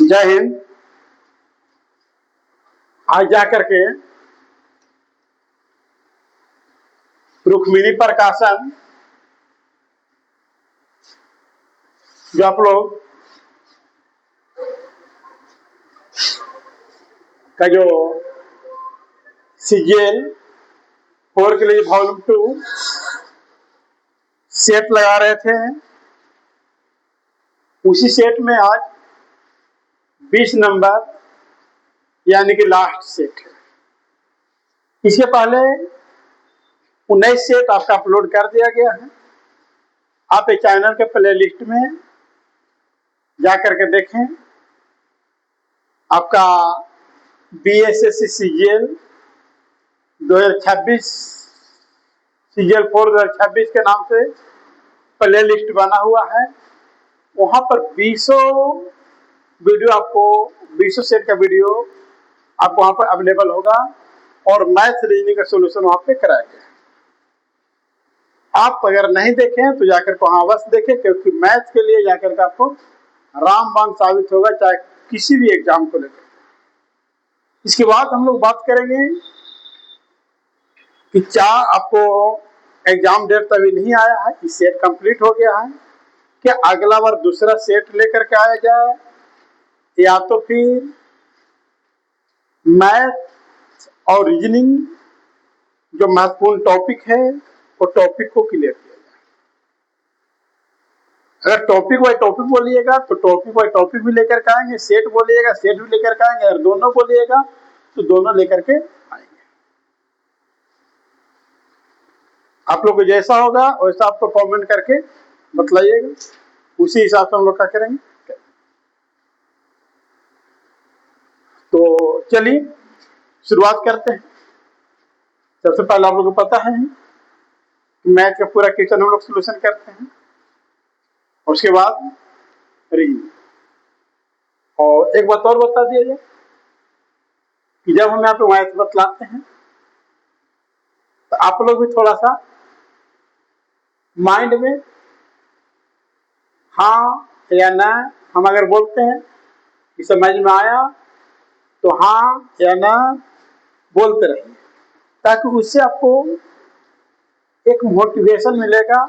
जय हिंद। आज जाकर के रुक्मिणी प्रकाशन जो आप लोग का जो सीजीएल 4 के लिए वॉल्यूम 2 सेट लगा रहे थे, उसी सेट में आज 20 नंबर यानी कि लास्ट सेट है। इसके पहले 19 सेट आपका अपलोड कर दिया गया है। आप इस चैनल के प्ले लिस्ट में जाकर के देखें। आपका BSSC सीजीएल 2026 सीजीएल 4 2026 के नाम से प्ले लिस्ट बना हुआ है। वहां पर 20 वीडियो आपको 20 सेट का वीडियो आपको वहां पर अवेलेबल होगा और मैथ रीजनिंग का सॉल्यूशन वहां पे कराया गया है। आप अगर नहीं देखें तो जाकर के वहां अवश्य देखें, क्योंकि मैथ के लिए जाकर के आपको रामबाण साबित होगा, चाहे किसी भी एग्जाम को लेकर। इसके बाद हम लोग बात करेंगे कि क्या आपको एग्जाम डेट तो अभी नहीं आया है, इस सेट कंप्लीट हो गया है, क्या अगला बार दूसरा सेट लेकर के आया जाए, या तो फिर मैथ और रीजनिंग जो महत्वपूर्ण टॉपिक है वो टॉपिक को क्लियर किया जाए। अगर टॉपिक वाइज टॉपिक बोलिएगा तो टॉपिक वाइज टॉपिक भी लेकर के आएंगे, सेट बोलिएगा सेट भी लेकर के आएंगे, अगर दोनों बोलिएगा तो दोनों लेकर के आएंगे। आप लोग को जैसा होगा वैसा आपको कमेंट करके बतलाइएगा, उसी हिसाब से हम लोग क्या करेंगे। तो चलिए शुरुआत करते हैं। सबसे पहले आप लोगों को पता है कि मैथ का पूरा क्वेश्चन हम लोग सोल्यूशन करते हैं, और उसके बाद रीजनिंग। और एक बात और बता दिया जाए कि जब हम यहाँ पे मैथ बतलाते हैं तो आप लोग भी थोड़ा सा माइंड में हाँ या ना, हम अगर बोलते हैं कि समझ में आया तो हाँ या ना बोलते रहिए, ताकि उससे आपको एक मोटिवेशन मिलेगा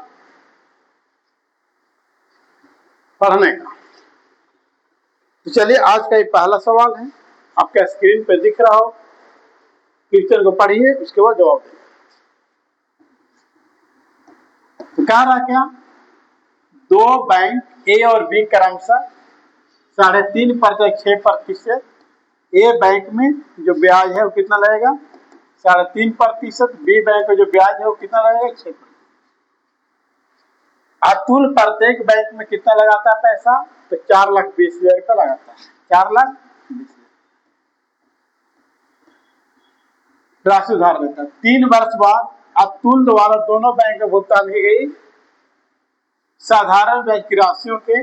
पढ़ने का। तो चलिए आज का ये पहला सवाल है, आपका स्क्रीन पे दिख रहा हो, क्वेश्चन को पढ़िए, उसके बाद जवाब देंगे। तो कह रहा क्या, दो बैंक ए और बी क्रमशः 3.5% 6%। ए बैंक में जो ब्याज है वो कितना लगेगा 3.5%, बी बैंक में जो ब्याज है वो कितना लगेगा 6%। अतुल प्रत्येक बैंक में कितना लगाता है पैसा, तो 4,20,000 रुपया लगाता है। 4,20,000 राशि उधार लेता है। 3 वर्ष बाद अतुल द्वारा दोनों बैंक में भुगतान की गई साधारण ब्याज की राशियों के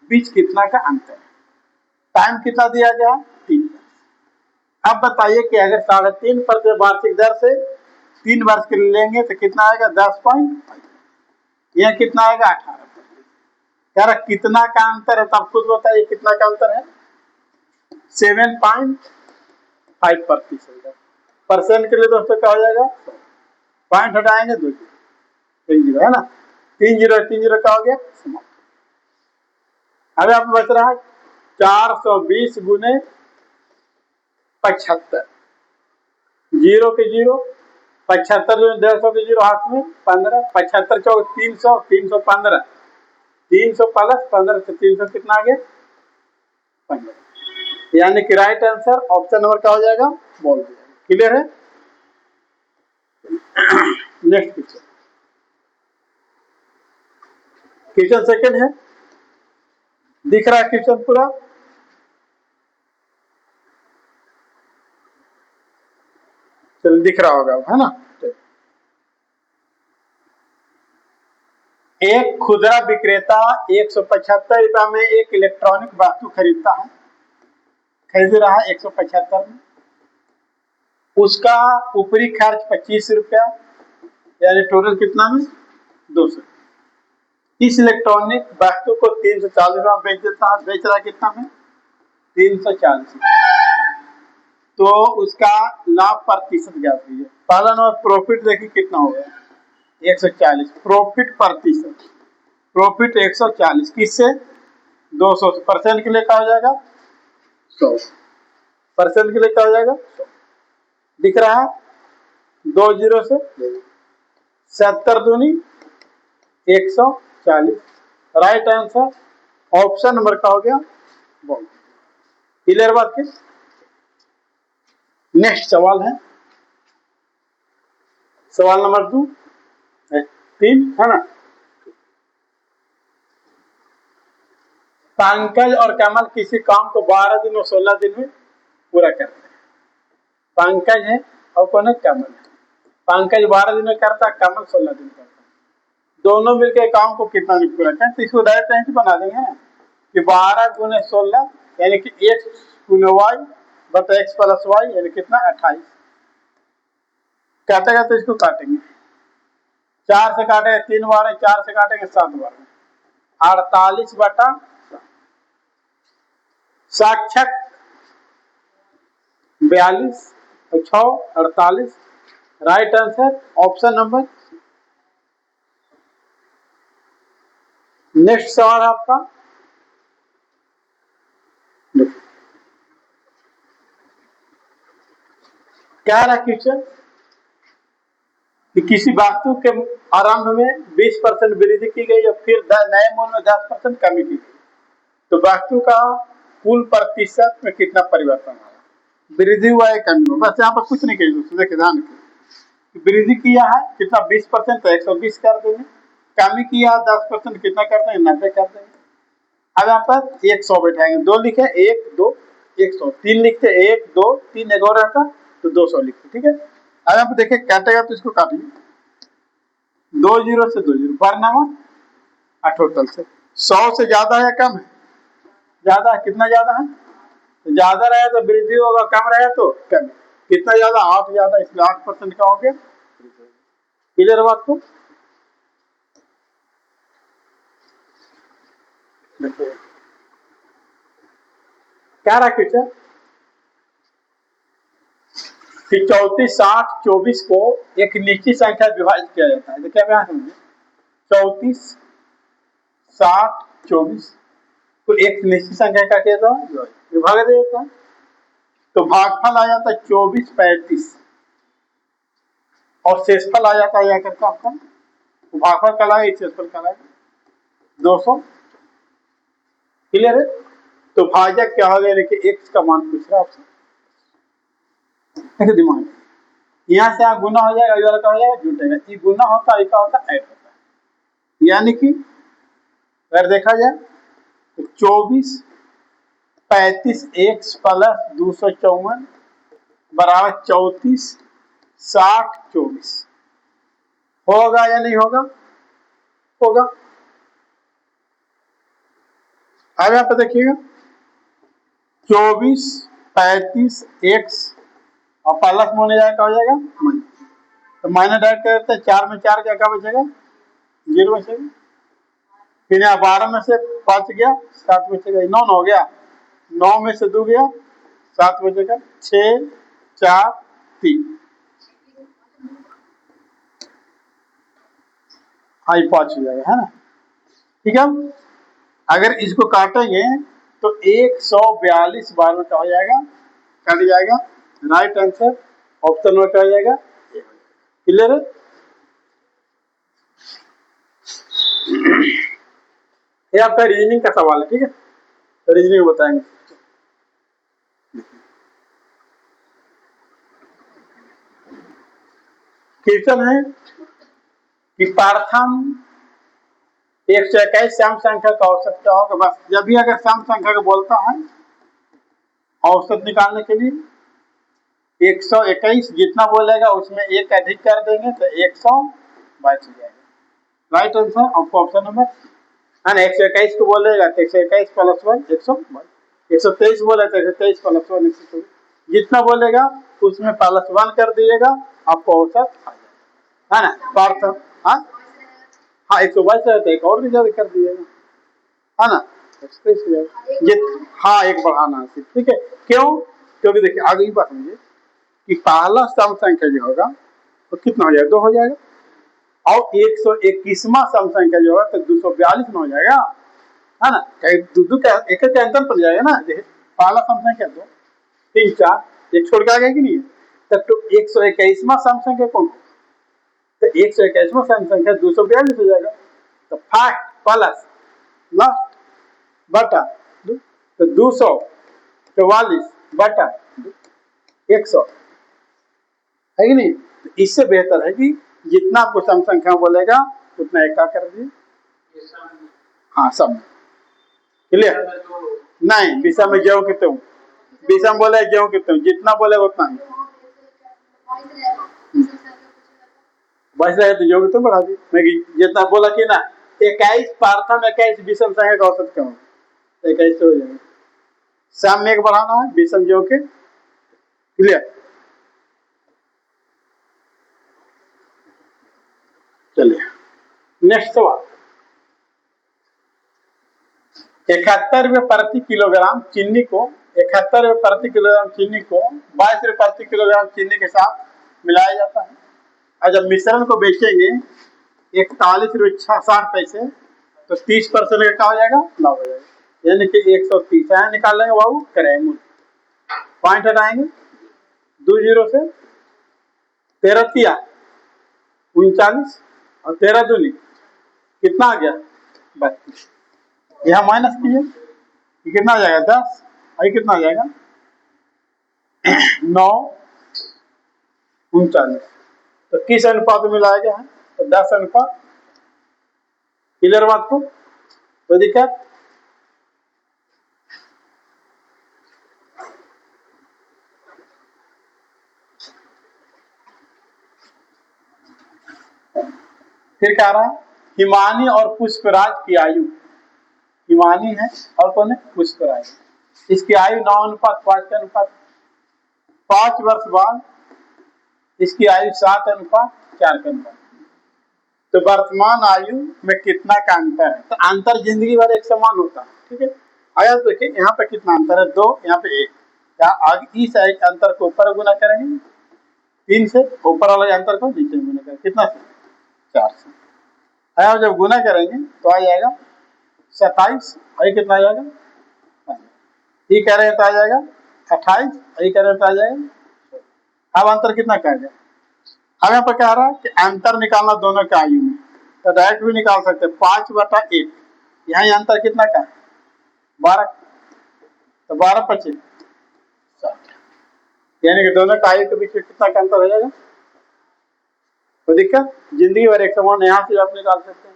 बीच कितना का अंतर है। टाइम कितना दिया गया 3 वर्ष। अब बताइए कि अगर 3.5% वार्षिक दर से 3 वर्ष के लिए लेंगे तो कितना आएगा 10.5, यह कितना आएगा 18%। यार कितना का अंतर है, तब खुद बताइए कितना का अंतर है 7.5%। परसेंट के लिए दोस्तों क्या हो जाएगा, पॉइंट हटाएंगे 2 जीरो है ना, 3 जीरो का हो गया समाप्त। अब आप बच रहा है 420 गुने 75, जीरो के जीरो 75 जो 150 के जीरो हाथ में 15, 75 चौक 300, 315, 300 प्लस 15 से 300 कितना आ गया 15, यानी कि राइट आंसर ऑप्शन नंबर क्या हो जाएगा बोल दिया। क्लियर है। नेक्स्ट क्वेश्चन, क्वेश्चन सेकंड है, दिख रहा है क्वेश्चन पूरा, चल दिख रहा होगा है ना। एक खुदरा विक्रेता 175 रुपया में एक इलेक्ट्रॉनिक वस्तु खरीद रहा है 175 में, उसका ऊपरी खर्च 25 रुपया, यानी टोटल कितना में 200। इस इलेक्ट्रॉनिक वस्तु को 340 रुपया बेच रहा है कितना में 340। तो उसका लाभ प्रतिशत ज्ञात कीजिए। पहला नंबर प्रॉफिट देखिए कितना हो गया 140। प्रॉफिट प्रतिशत, प्रॉफिट 140 किससे 200 से। परसेंट के लिए क्या हो जाएगा 100। परसेंट के लिए क्या हो जाएगा 100। दिख रहा है 2 जीरो से 70 दूनी 140। राइट आंसर ऑप्शन नंबर का हो गया बॉल। क्लियर बात की। नेक्स्ट सवाल है सवाल नंबर 3 है ना। पंकज और कमल किसी काम को 12 दिन और 16 दिन में पूरा करते हैं। पंकज है और कौन है कमल है। पंकज 12 दिन में करता है, कमल 16 दिन करता है। दोनों मिलकर काम को कितना दिन पूरा करते हैं। इसको डायरेक्ट ऐसे बना देंगे ना कि 12 गुने 16 यानी कि x गुने y बटा x प्लस y यानी कितना 28। काटेगा तो इसको काटेंगे 4 से काटेंगे 3 बार, 4 से काटेंगे 7 बार, 48 बटा साक्षक 42 और 6 48। Right answer option number. Next सवाल आपका क्या रहा क्वेश्चन कि किसी वस्तु के आरंभ में 20% वृद्धि की गई और फिर नए मूल्य में 10% कमी की गई तो वस्तु का कुल प्रतिशत में कितना परिवर्तन आया। वृद्धि हुआ है कमी हुआ, बस यहाँ पर कुछ नहीं कहिए दोस्तों। देखिए ध्यान रखिए, वृद्धि किया है कितना 20% तो 120 कर देंगे, कमी किया 10% कितना कर देंगे 90 कर देंगे। अब यहाँ पर 100 बैठाएंगे, 2 लिखे 1 2 100, 3 लिखते 1 2 3 एक और रहता तो 200 लिखते। ठीक है। अब यहाँ पर देखिए काटेगा तो इसको काटेंगे 2 जीरो से 2 जीरो बरनामा टोटल से 100 से ज्यादा है कम है ज्यादा है। कितना ज्यादा है तो ज्यादा रहे तो वृद्धि होगा, कम रहे तो कम। कितना ज्यादा 8 ज्यादा, इसलिए 8% का हो गया। क्लियर बात को। क्या रहा क्वेश्चन कि 34 60 24 को एक निश्चित संख्या विभाजित किया जाता है। तो क्या यहाँ समझे 34 60 24 को एक निश्चित संख्या का क्या था विभाग देता है तो भागफल आ जाता है 24 35 और शेषफल आ जाता है करके आपका भागफल का लाएगा शेषफल का लाएगा 200। क्लियर है। तो भाजक क्या हो गया देखिए x का मान पूछ रहा है आपसे। दिमाग यहाँ से यहाँ गुना हो जाएगा, वाला का हो जाएगा जुटेगा, ये गुना होता है क्या होता है ऐड होता है। यानी कि अगर देखा जाए तो 24 35 x प्लस 254 बराबर 34 60 24 होगा या नहीं होगा होगा। अब यहाँ पे देखिएगा 24 35 x और प्लस में होने जाएगा हो जाएगा माइनस, तो माइनस डायरेक्ट करते हैं 4 में 4 क्या बचेगा 0 बचेगा। फिर यहाँ 12 में से 5 गया 7 बचेगा, 9 हो गया, 9 में से 2 गया 7 बचेगा, 6 4 3 हाँ 5 हो जाएगा है ना। ठीक है। अगर इसको काटेंगे तो 142 बार में क्या हो जाएगा कट जाएगा। राइट आंसर ऑप्शन में क्या हो जाएगा। क्लियर है। ये आपका रीजनिंग का सवाल है। ठीक है, तो रीजनिंग बताएंगे। क्वेश्चन है कि प्रथम 121 सम संख्या का औसत क्या होगा। बस जब भी अगर सम संख्या को बोलता है औसत निकालने के लिए 121 जितना बोलेगा उसमें एक अधिक कर देंगे तो 122 हो जाएगा। राइट आंसर आपको ऑप्शन नंबर है ना। 121 को बोलेगा तो 121 प्लस 1 122, 123 बोले तो 123 प्लस 1 124, जितना बोलेगा उसमें प्लस 1 कर दीजिएगा आपको औसत आ जाएगा है ना। प्रथम हाँ 122 रहता है एक और भी ज्यादा कर दीजिएगा है ना। एक्सप्रेस हो जाएगा ये। हाँ, एक बढ़ाना है, ठीक है। क्यों? क्योंकि देखिए आगे ही बात समझिए कि पहला सम संख्या जो होगा तो कितना हो जाएगा, 2 हो जाएगा, और 121वां सम संख्या जो होगा तो 242 में हो जाएगा, है ना। दो का एक अंतर पड़ जाएगा ना। पहला सम संख्या 2, 3, 4 एक छोड़ के आ गया कि नहीं, तब तो 121वां सम संख्या कौन, तो 121वां सम संख्या 242 हो जाएगा। तो 5 प्लस लास्ट बटा 2, तो 244 बटा 100 है कि नहीं। तो इससे बेहतर है कि जितना आपको सम संख्या बोलेगा उतना एक का कर दिए। हाँ, सब क्लियर। नहीं, विषम में गेहूं कितने हूँ, विषम बोले गेहूं कितने हूँ, जितना बोले उतना ही बच रहे तो गेहूं कितने बढ़ा दी। मैं जितना बोला कि ना 21 पार्थम 21 विषम संख्या का औसत क्यों 21 हो जाएगा। सम में एक बढ़ाना है, विषम गेहूं के, क्लियर। चलिए नेक्स्ट सवाल। 71 रुपये प्रति किलोग्राम चीनी को 71 रुपये प्रति किलोग्राम चीनी को 22 रुपये प्रति किलोग्राम चीनी के साथ मिलाया जाता है, और जब मिश्रण को बेचेंगे 41 रुपये 60 पैसे, तो 30% का हो जाएगा, लाभ हो जाएगा, यानी कि 130 है। निकाल लेंगे बाबू, करेंगे पॉइंट हटाएंगे, 2 जीरो से 13 तिया 39 और 13 दूनी कितना आ गया 32, यहाँ माइनस कीजिए, कितना आ जाएगा 10, आई कितना आ जाएगा 9 39। तो किस अनुपात में लाया गया है, तो 10 अनुपात। क्लियर बात को, कोई दिक्कत। फिर क्या रहा है, हिमानी और पुष्पराज की आयु, हिमानी है और कौन है, पुष्पराज, इसकी आयु 9 अनुपात 5 के अनुपात। 5 वर्ष बाद इसकी आयु 7 अनुपात 4 के अनुपात। तो वर्तमान आयु में कितना का अंतर है, तो अंतर जिंदगी भर एक समान होता है, ठीक है। आया देखिए यहाँ पे कितना अंतर है, 2, यहाँ पे 1, क्या आगे इस अंतर को ऊपर गुना करेंगे 3 से, ऊपर वाले अंतर को नीचे गुना करेंगे, कितना से 4 से। आया जब गुना करेंगे तो आ जाएगा 27, आई कितना आ जाएगा, ये कह रहे हैं तो आ जाएगा 28, आई कह रहे हैं तो आ जाएगा। अब अंतर कितना कह जाए, अब यहाँ पर कह रहा है कि अंतर निकालना दोनों के आयु में, तो डायरेक्ट भी निकाल सकते हैं 5/1, यहाँ अंतर कितना का 12, तो 12 25 60, यानी कि दोनों का आयु के बीच में कितना का अंतर हो जाएगा। तो दिक्कत जिंदगी भर एक समान, यहाँ से आप निकाल सकते हैं,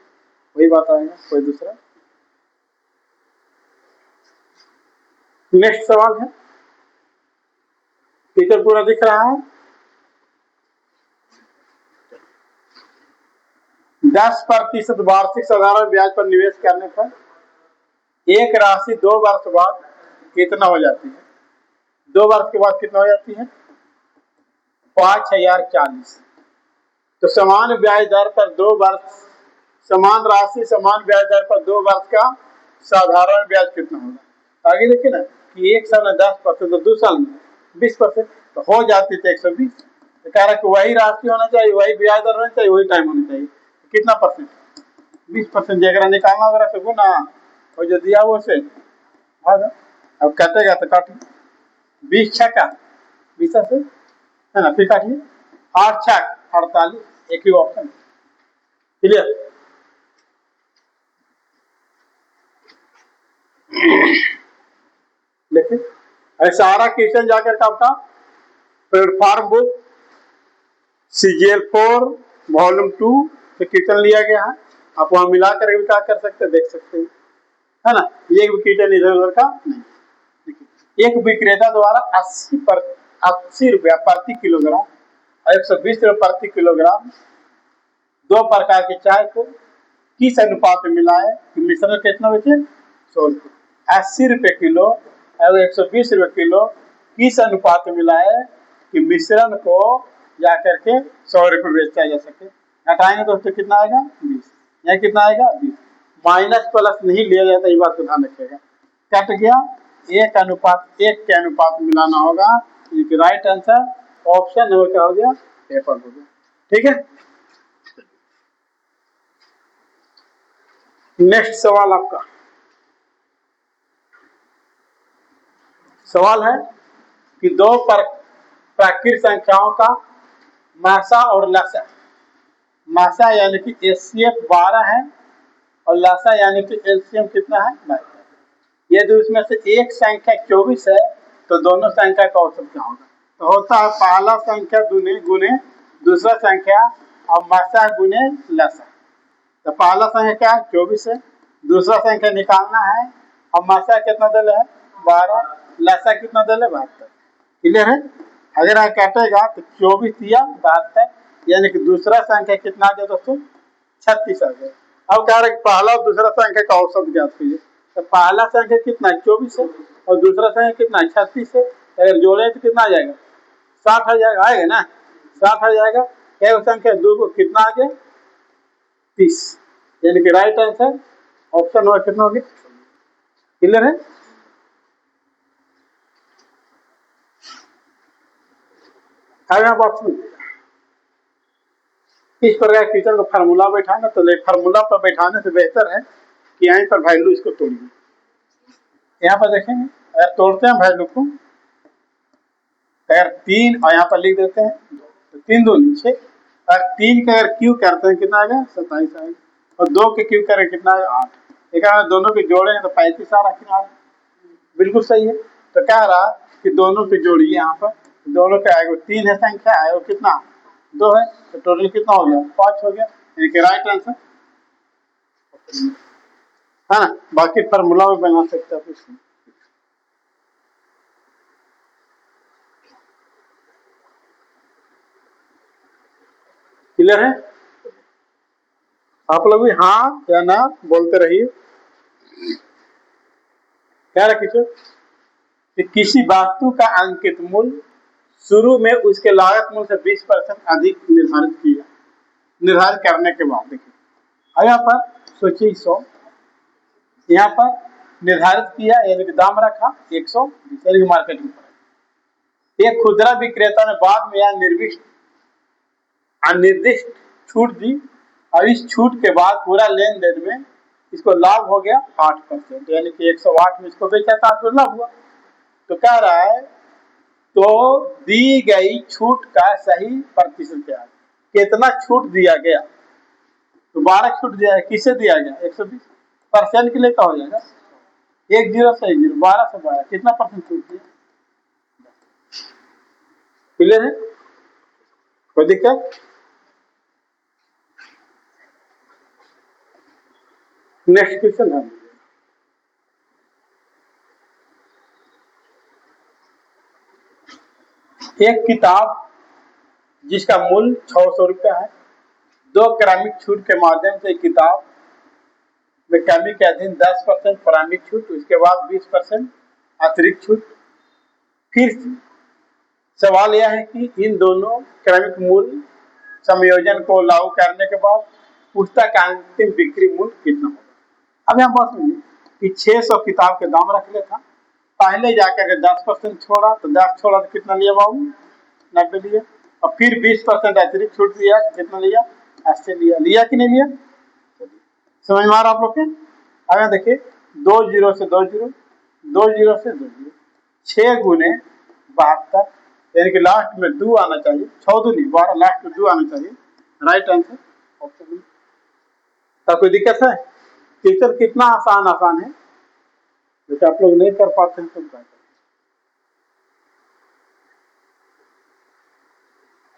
वही बात आएगा, कोई दूसरा। नेक्स्ट सवाल है, टीचर पूरा दिख रहा है। 10% वार्षिक साधारण ब्याज पर निवेश करने पर एक राशि 2 वर्ष बाद कितना हो जाती है, 2 वर्ष के बाद कितना हो जाती है 5040। तो समान ब्याज दर पर 2 वर्ष, समान राशि समान ब्याज दर पर 2 वर्ष का साधारण ब्याज कितना होगा। आगे देखिए ना कि 1 साल में 10%, तो 2 साल में 20%, तो हो जाती है 120। तो कह रहा है कि वही राशि होना चाहिए, वही ब्याज दर होना चाहिए, वही टाइम होना चाहिए, कितना परसेंट 20%। जगह निकालना वगैरह से गुना और जो दिया वो से भागा, अब काटेगा तो काटिए 20 छक्का 20 से, है ना, फिर काटिए 8 छक 48, एक ही ऑप्शन। क्लियर। देखिए सारा क्वेश्चन जाकर का आपका प्लेटफॉर्म बुक CGL4 वॉल्यूम 2 से क्वेश्चन लिया गया है, आप वहां मिलाकर भी क्या कर सकते हैं, देख सकते हैं, है ना। ये क्वेश्चन इधर उधर का नहीं। एक विक्रेता द्वारा 80 रुपया प्रति किलोग्राम और 120 रुपये प्रति किलोग्राम 2 प्रकार की चाय को किस अनुपात में मिलाए कि मिश्रण कितना बचे 100 रुपये, 80 रुपये किलो और 120 रुपये किलो किस अनुपात में मिलाए कि मिश्रण को जाकर के 100 रुपये बेचा जा सके। हटाएंगे दोस्तों कितना आएगा 20, यहाँ कितना आएगा 20, माइनस प्लस नहीं लिया जाता, ये बात को ध्यान रखिएगा। कट गया 1:1 के अनुपात मिलाना होगा। राइट आंसर ऑप्शन नंबर क्या हो गया, पेपर हो गया। ठीक है, नेक्स्ट सवाल आपका सवाल है कि दो प्राकृत संख्याओं का मासा और लसा, मासा यानी कि एचसीएफ 12 है और लसा यानी कि एलसीएम कितना है 22। यदि उसमें से एक संख्या 24 है तो दोनों संख्या का औसत क्या होगा? तो होता है पहला संख्या गुने दूसरा संख्या और मासा गुने लसा। तो पहला संख्या क्या है 24 है, दूसरा संख्या निकालना है और मासा कितना दल है 12, लसा कितना दल है 72। क्लियर है? अगर यहाँ काटेगा तो 24 दिया 72, यानी कि दूसरा संख्या कितना आ गया दोस्तों 36 आ गया। अब कह रहे पहला और दूसरा संख्या का औसत ज्ञात कीजिए। तो पहला संख्या कितना 24 है और दूसरा संख्या कितना 36 है, अगर जोड़े तो कितना आ जाएगा 60 आ जाएगा, आएगा ना 60 आ जाएगा। एक संख्या दो को कितना आ गया 30, यानी कि राइट आंसर ऑप्शन नंबर कितना हो गया। क्लियर है? आप ऑप्शन इस प्रकार टीचर को फार्मूला बैठाना, तो फार्मूला पर बैठाने से बेहतर है कि यहीं पर वैल्यू इसको तोड़िए। यहाँ पर देखेंगे अगर तोड़ते हैं वैल्यू को, अगर 3 और यहाँ पर लिख देते हैं तो 3 2 6, और 3 का अगर क्यू करते हैं कितना आएगा 27 आएगा, और 2 के क्यू करें कितना आएगा 8। एक दोनों के जोड़े हैं तो 35 आ रहा है, बिल्कुल सही है। तो कह रहा कि दोनों के जोड़िए, यहाँ पर दोनों के आएगा 3 है संख्या है और कितना 2 है, तो टोटल कितना हो गया 5 हो गया, यानी कि राइट आंसर है ना। बाकी फार्मूला में बना सकते हैं आप इसको। क्लियर है? आप लोग भी हाँ या ना बोलते रहिए। क्या रखी कि किसी वस्तु का अंकित मूल्य शुरू में उसके लागत मूल्य से 20% अधिक निर्धारित करने के बाद, देखिए यहाँ पर सोचिए 100, यहाँ पर निर्धारित किया यानी कि दाम रखा 120 मार्केट में। एक खुदरा विक्रेता ने बाद में यह अनिर्दिष्ट छूट दी और इस छूट के बाद पूरा लेन देन में इसको लाभ हो गया 8%, यानी कि 108 में इसको बेचा था तो लाभ हुआ। तो कह रहा है तो दी गई छूट का सही प्रतिशत क्या है, कितना छूट दिया गया, तो 12 छूट दिया है, किसे दिया गया 120% के लिए क्या हो जाएगा 10 से 0, 12 से 12 कितना परसेंट छूट दिया। क्लियर है? कोई दिक्कत? नेक्स्ट क्वेश्चन है, एक किताब जिसका मूल्य 600 रुपया है, 2 क्रमिक छूट के माध्यम से किताब में कमी के अधीन 10% प्रारंभिक छूट, उसके बाद 20% अतिरिक्त छूट। फिर सवाल यह है कि इन दोनों क्रमिक मूल्य संयोजन को लागू करने के बाद पुस्तक का अंतिम बिक्री मूल्य कितना होगा। अब यहाँ बात सुनिए कि 600 किताब के दाम रख लेता, पहले जाकर के 10% छोड़ा तो 10 छोड़ा तो कितना लिया बाबू 90 लिया, और फिर 20% अतिरिक्त छूट दिया कितना लिया 80 लिया कि नहीं लिया। समझ में आ रहा आप लोग के? अब देखिए 2 0 से 2 0, 2 0 से 2 0, 6 गुने 72, यानी कि लास्ट में 2 आना चाहिए, 6 2 नहीं 12, लास्ट में 2 आना चाहिए, राइट आंसर ऑप्शन। तो कोई दिक्कत है? टीचर कितना आसान है, जैसे आप लोग नहीं कर पाते हैं तो क्या करें।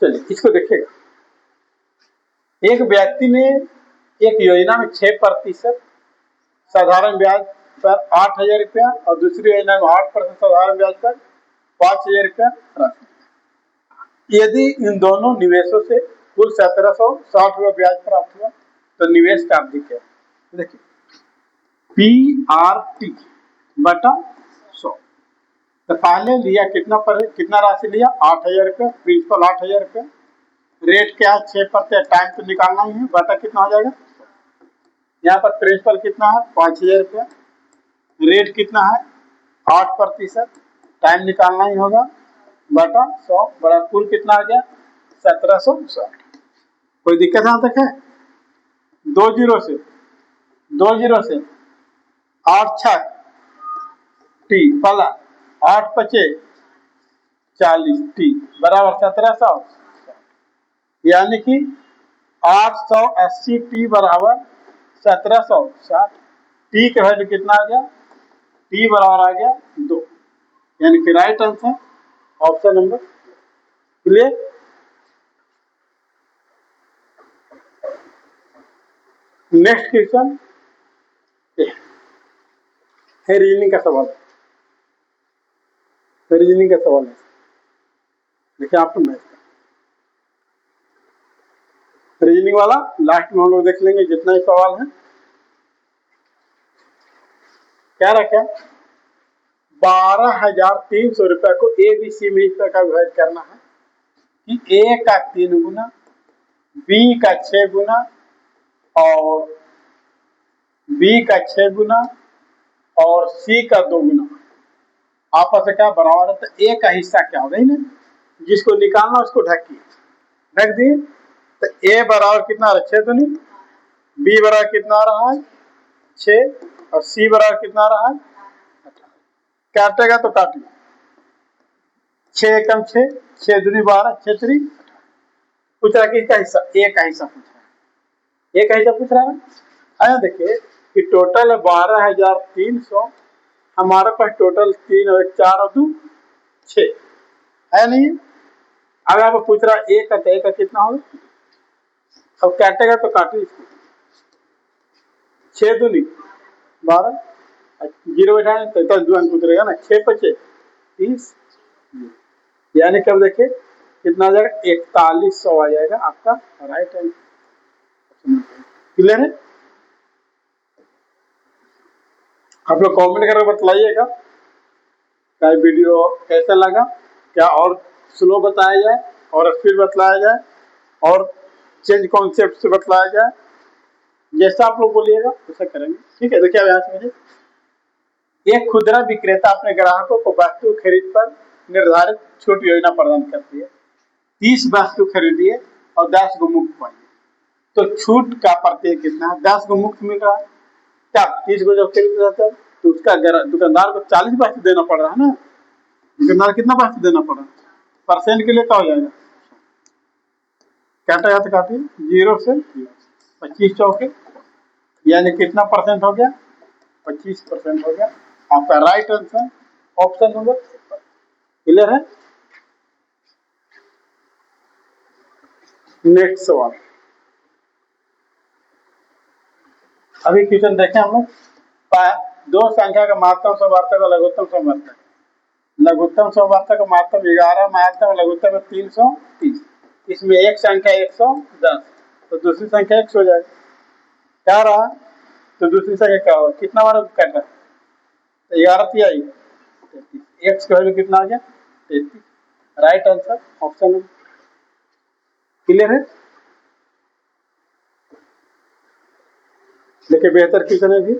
चलिए इसको देखिएगा, एक व्यक्ति ने एक योजना में 6% साधारण ब्याज पर 8,000 रुपया और दूसरी योजना में 8% साधारण ब्याज पर 5,000 रुपया राशि। यदि इन दोनों निवेशों से कुल 1760 रुपया ब्याज प्राप्त हुआ तो निवेश का अवधि क्या है। देखिए PRT बटा 100, तो पहले लिया कितना राशि लिया 8,000 रुपया, प्रिंसिपल 8,000 रुपया, रेट क्या है 6%, टाइम तो निकालना ही है, बटा कितना हो जाएगा यहाँ पर प्रिंसिपल कितना है 5,000 रुपया, रेट कितना है 8%, टाइम निकालना ही होगा बटा 100 बड़ा कुल कितना आ गया 1760। कोई दिक्कत यहाँ तक है? 2 जीरो से 8 टी पला 8 × 5 = 40 टी बराबर 1700, यानी कि 880 टी बराबर 1760। टी का वैल्यू कितना आ गया? टी बराबर आ गया 2, यानी कि right answer option number. Clear? Next question है रीजनिंग का सवाल। रीजनिंग का सवाल है, देखिए आपको मैथ रीजनिंग वाला लास्ट में हम लोग देख लेंगे जितना ही सवाल है। क्या रखा? 12,300 रुपया को ABC में इस तरह का विभाजित करना है कि A का 3 गुना, B का 6 गुना और B का 6 गुना और C का 2 गुना आपस में क्या बराबर है। तो A का हिस्सा क्या होगा ना, जिसको निकालना उसको ढक दिए। तो A बराबर कितना रहा 6 दूनी, B बराबर कितना रहा है 6 और C बराबर कितना रहा है 18। काटेगा तो काटिए 6 कम 6, 6 दूनी 12, 6 3 पूछ रहा है कि इसका हिस्सा A का हिस्सा पूछ रहा है। A का हिस्सा पूछ रहा है। आया देखिए कि टोटल है 12,300, हमारे पास टोटल 3 और 4 और 2 6 है नहीं। अगर आपको पूछ रहा है A का, तो A का कितना होगा? अब काटेगा तो काटिए 6 दूनी 12, 0 बैठाए तो 10 2 अंक उतरेगा ना, 6 × 5 = 30, यानी कब देखिए कितना आ जाएगा 4100 आ जाएगा आपका राइट आंसर। क्लियर है? आप लोग कमेंट करके बतलाइएगा क्या वीडियो कैसा लगा, क्या और स्लो बताया जाए और स्पीड बतलाया जाए और चेंज कॉन्सेप्ट से बतलाया जाए, जैसा आप लोग बोलिएगा वैसा करेंगे। ठीक है, देखिए यहाँ समझिए, एक खुदरा विक्रेता अपने ग्राहकों को वस्तु खरीद पर निर्धारित छूट योजना प्रदान करती है। 30 वस्तु खरीदिए और 10 को मुफ्त पाइए, तो छूट का प्रत्येक कितना है? 10 को मुफ्त मिल रहा है, क्या 30 को जब खरीद जाता है तो उसका दुकानदार को 40 वस्तु देना पड़ रहा है ना। दुकानदार कितना वस्तु देना पड़ रहा है? परसेंट के लिए क्या हो जाएगा? काटा तो काटिए 0 से 25 चौके, यानी कितना परसेंट हो गया? 25% हो गया आपका right answer option number. Clear है? नेक्स्ट सवाल, अभी क्वेश्चन देखें हम लोग। 2 संख्या का महत्तम समवर्तक और लघुत्तम समवर्तक। लघुत्तम समवर्तक का महत्तम 11, महत्तम लघुत्तम 330। इसमें एक संख्या 110, तो दूसरी संख्या 100 हो जाएगा। क्या रहा? तो दूसरी संख्या क्या होगा? कितना बार करना है? तो 11 थी आई 33, एक्स का वैल्यू कितना आ गया 33, right answer option number. Clear है? देखिए बेहतर क्वेश्चन है भी।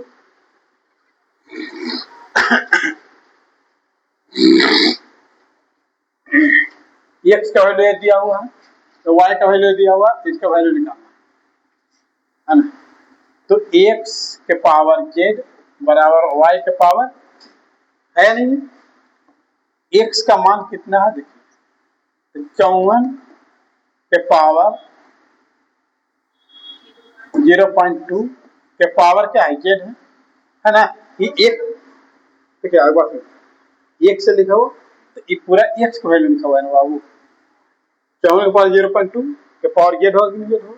एक्स का वैल्यू दिया हुआ है तो वाई का वैल्यू दिया हुआ है, इसका वैल्यू निकालना है ना। तो एक्स के पावर जेड बराबर वाई के पावर है नहीं, एक्स का मान कितना है देखिए, 54 के पावर 0.2 के पावर क्या है जेड है ना। ये एक ठीक है, एक से लिखा हो तो ये पूरा एक्स का वैल्यू लिखा हुआ है ना बाबू। 54 के पावर 0.2 के पावर जेड होगा कि नहीं जेड होगा,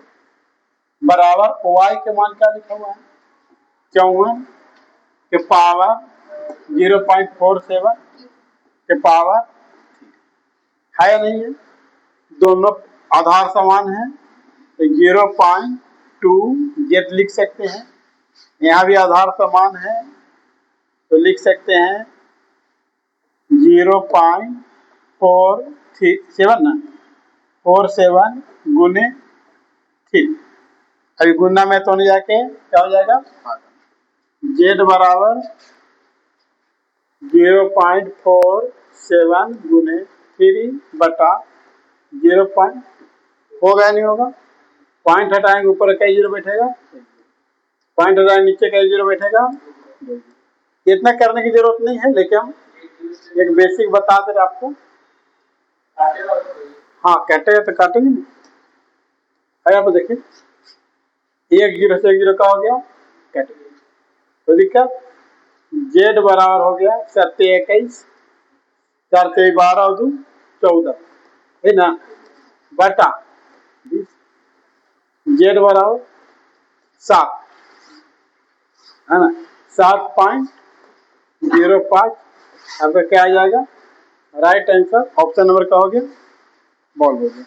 बराबर वाई के मान क्या लिखा हुआ है 54 के पावर 0.47 के पावर है या नहीं है। दोनों आधार समान है तो 0.2 जेड लिख सकते हैं, यहाँ भी आधार समान है तो लिख सकते हैं 0.47 ना 47 गुने 3 अभी गुना में तो नहीं जाके क्या हो जाएगा, जेड बराबर 0.47 गुने 3/0. होगा नहीं होगा, पॉइंट हटाएंगे ऊपर कई जीरो बैठेगा, पॉइंट हटाएंगे नीचे कई जीरो बैठेगा। इतना करने की जरूरत नहीं है, लेकिन हम एक बेसिक बता दे रहे आपको। हाँ काटेगा तो काटेंगे नहीं। है आप देखिए, एक जीरो से एक जीरो का हो गया, काटेगा तो दिक्कत। जेड बराबर हो गया 721, 4 से 12 और 2 14 है ना, बटा जेड बराबर 7 है ना, 7.05 आपका क्या आ जाएगा, राइट आंसर ऑप्शन नंबर का हो गया, बॉल हो गया।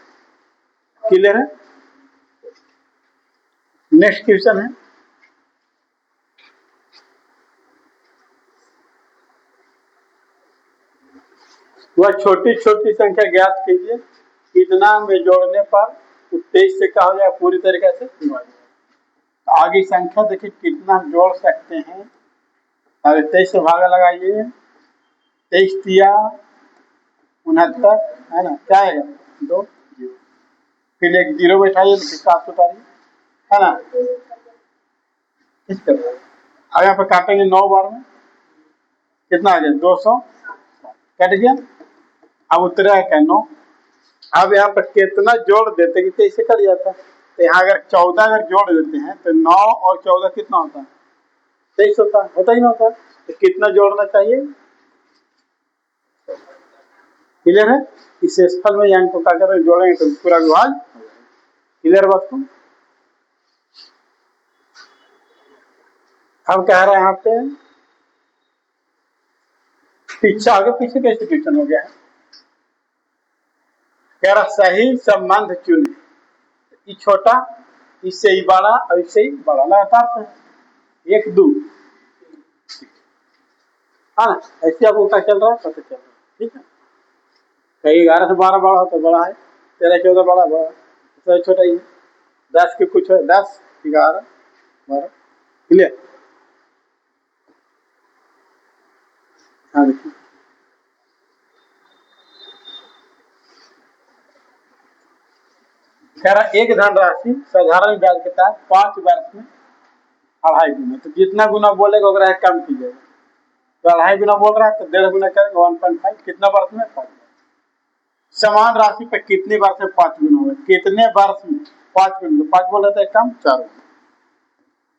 क्लियर है। नेक्स्ट क्वेश्चन है, वह छोटी छोटी संख्या ज्ञात कीजिए कितना में जोड़ने पर 23 से क्या हो जाए पूरी तरीके से विभाजित। तो आगे संख्या देखिए कितना जोड़ सकते हैं। अरे 23 से भागा लगाइए, 23 तिया 69 है ना, क्या आएगा 2 जीरो, फिर एक जीरो बैठाइए, फिर 7 उतारिए है ना, इस तरह। अब यहाँ पर काटेंगे 9 बार में, कितना आ गया 200, कट गया। अब उतरा क्या 9। अब यहाँ पर कितना जोड़ देते कि 23 से कट जाता है, तो यहाँ अगर 14 अगर जोड़ देते हैं तो 9 और 14 कितना होता है 23 होता ही ना होता। तो कितना जोड़ना चाहिए, क्लियर है। इस स्थल में यहाँ को क्या करें जोड़ेंगे तो पूरा विभाग, क्लियर बात को। हम कह रहे हैं यहाँ पे पीछे आगे पीछे कैसे क्वेश्चन हो गया है, कह रहा सही संबंध चुने, ये छोटा इससे ही बड़ा और इससे ही बड़ा, लगातार एक दो, हाँ ना, ऐसे आपको क्या चल रहा है पता चल रहा है, ठीक है। कहीं 11 से 12 बड़ा हो तो बड़ा है, 13 14 बड़ा बड़ा, तो छोटा ही है, 10 के कुछ है 10 11 12, क्लियर। हाँ देखिए, कह रहा एक धनराशि साधारण ब्याज के तहत 5 वर्ष में 2.5 गुना, तो जितना गुना बोलेगा उतना कम कीजिएगा, तो 2.5 गुना बोल रहा है तो 1.5 गुना करेंगे 1.5, कितना वर्ष में 5। समान राशि पर कितने वर्ष में 5 गुना होगा, कितने वर्ष में 5 गुना, 5 बोल रहे थे कम 4 गुना,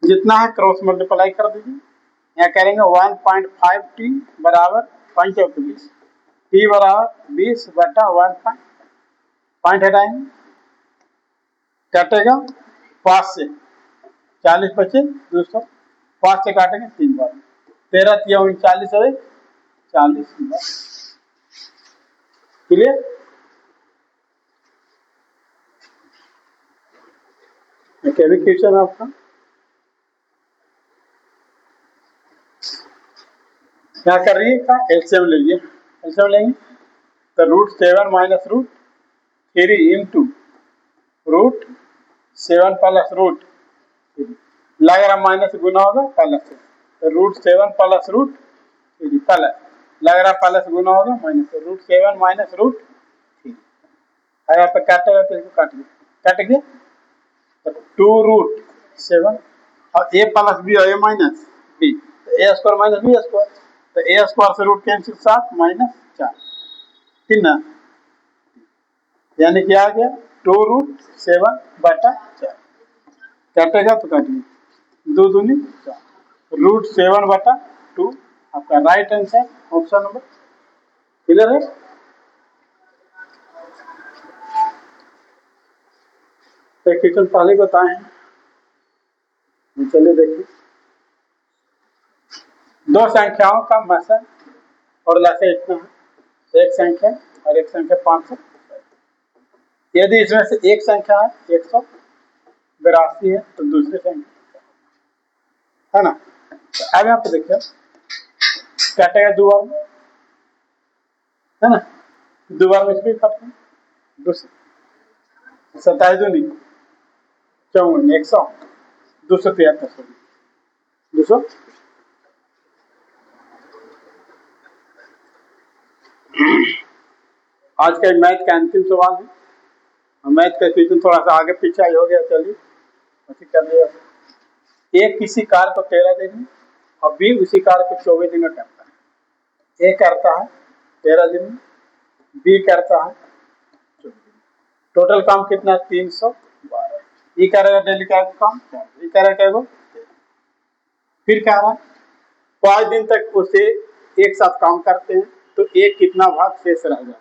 जितना है क्रॉस मल्टीप्लाई कर दीजिए। यहाँ करेंगे 1.5 टी बराबर 5 टी बराबर 20 बटा 1 पॉइंट हटाएंगे, कटेगा 5 से 40 बचे 200, 5 से काटेंगे 3 बार, 13 तिया 39 है 40 बार, क्लियर। क्या भी क्वेश्चन है आपका, क्या कर रही है, एलसीएम लीजिए, एलसीएम लेंगे तो √7 माइनस √3 इंटू √7 प्लस √3, लग रहा माइनस गुना होगा प्लस, तो √7 प्लस √3 प्लस, लग रहा प्लस गुना होगा माइनस, √7 माइनस √3, अगर आप काटेगा तो इसको काट गया, कट गया तो 2√7 और ए प्लस बी और ए माइनस बी, तो ए स्क्वायर माइनस बी स्क्वायर, तो ए स्क्वायर से रूट कैंसिल 7 माइनस 4, ठीक ना, यानी कि आ गया 2√7 बटा 4, काटेगा तो काटिए 2 दूनी 4, √7 बटा 2 आपका right answer option number, clear है। तो क्वेश्चन पहले बताए हैं, चलिए देखिए, दो संख्याओं का मसन और लसे इतना है, एक संख्या और एक संख्या 500, यदि इसमें से एक संख्या है 182 है तो दूसरी संख्या है ना, तो अब यहाँ पे देखिए काटेगा 2 बार में, है ना, 2 बार में इसको काटते हैं, दूसरी 27 दूनी 54 100 273 200 आज का मैथ का अंतिम सवाल है। मैथ का क्वेश्चन थोड़ा सा आगे पीछे हो गया, चलिए कर लिया। ए किसी कार्य को 13 दिन में और बी उसी कार्य को 24 दिन में करता है। ए करता है 13 दिन में, बी करता है 24 दिन में। टोटल काम कितना? 312। ये करेगा डेली का काम, ये करेगा। फिर क्या रहा, 5 दिन तक उसे एक साथ काम करते हैं तो एक कितना भाग शेष रह जाता है।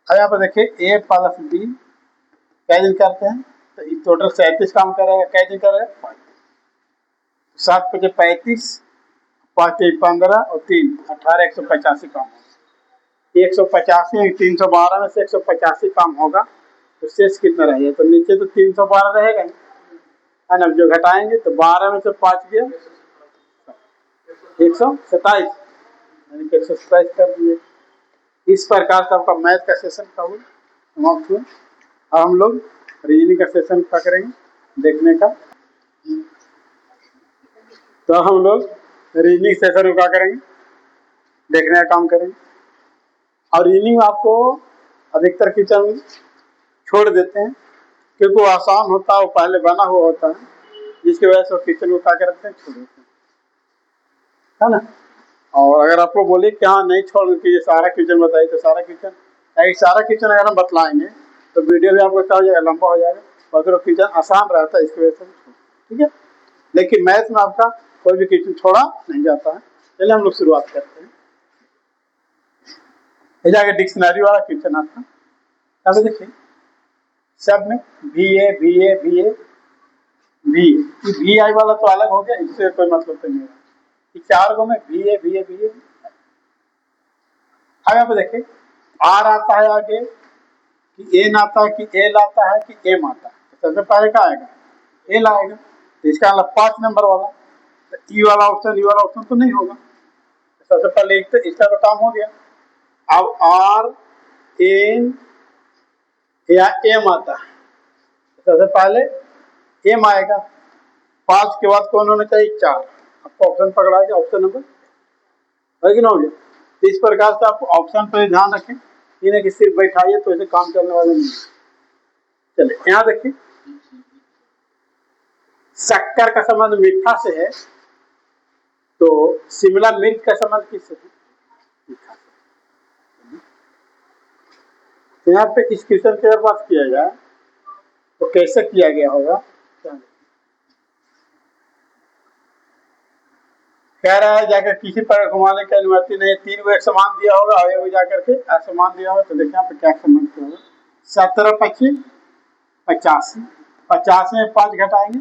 अब यहाँ पर देखिए ए प्लस बी कै दिन करते हैं, तो टोटल 37 काम करेगा। कै दिन करेगा? 5। 7 पचे 35, 5 15 और 3 18, 185 काम होगा। 185 312 में से 185 काम होगा तो शेष कितना रहेगा? तो नीचे तो 312 रहेगा ही, है ना। जो घटाएंगे तो 12 में से 5 गया 127, यानी कि 127 कर दिए। इस प्रकार से आपका मैथ का सेशन का समाप्त हुआ। अब हम लोग रीजनिंग का सेशन का करेंगे देखने का। तो हम लोग रीजनिंग सेशन में क्या करेंगे? देखने का काम करेंगे। और रीजनिंग आपको अधिकतर क्वेश्चन छोड़ देते हैं क्योंकि वो आसान होता है, वो पहले बना हुआ होता है, जिसकी वजह से क्वेश्चन को क्या करते हैं? छोड़ देते हैं, है ना। और अगर आपको बोले कि हाँ नहीं छोड़ के ये सारा क्वेश्चन बताइए, तो सारा क्वेश्चन अगर हम बतलाएंगे तो वीडियो भी आपको क्या हो जाएगा? लंबा हो जाएगा। और क्वेश्चन आसान रहता है, इसकी वजह से ठीक है। लेकिन मैथ में आपका कोई भी क्वेश्चन छोड़ा नहीं जाता है। चलिए हम लोग शुरुआत करते हैं। ये जाके डिक्शनरी वाला क्वेश्चन आपका, अब देखिए सब में वी आई वाला तो अलग हो गया, इससे कोई मतलब तो नहीं है। 4 गो में वी ए। अब यहाँ पे देखिए आर आता है आगे कि एन आता है कि एल आता है कि एम आता है। तो सबसे पहले क्या आएगा? एल आएगा। तो इसका मतलब 5 नंबर वाला, तो ई वाला ऑप्शन तो नहीं होगा। तो सबसे पहले एक तो इसका तो काम हो गया। अब आर एन या एम आता है, तो सबसे पहले एम आएगा। 5 के बाद कौन होना चाहिए? 4। आपको ऑप्शन पकड़ा गया, ऑप्शन नंबर है कि ना हो गया। तो इस प्रकार से आप ऑप्शन पर ध्यान रखें, ये नहीं कि सिर्फ बैठाइए तो ऐसे काम करने वाले नहीं। चलिए यहाँ देखिए, शक्कर का संबंध मीठा से है, तो शिमला मिर्च का संबंध किससे है? मीठा से। यहाँ पे इस क्वेश्चन की अगर बात किया जाए तो कैसे किया गया होगा? कह रहा है जाकर किसी पर घुमाने की अनुमति नहीं। 3 को एक समान दिया होगा और वो जाकर के असमान दिया होगा। तो देखिए यहाँ पे क्या संबंध किया होगा? 17 25 85, 50 में 5 घटाएंगे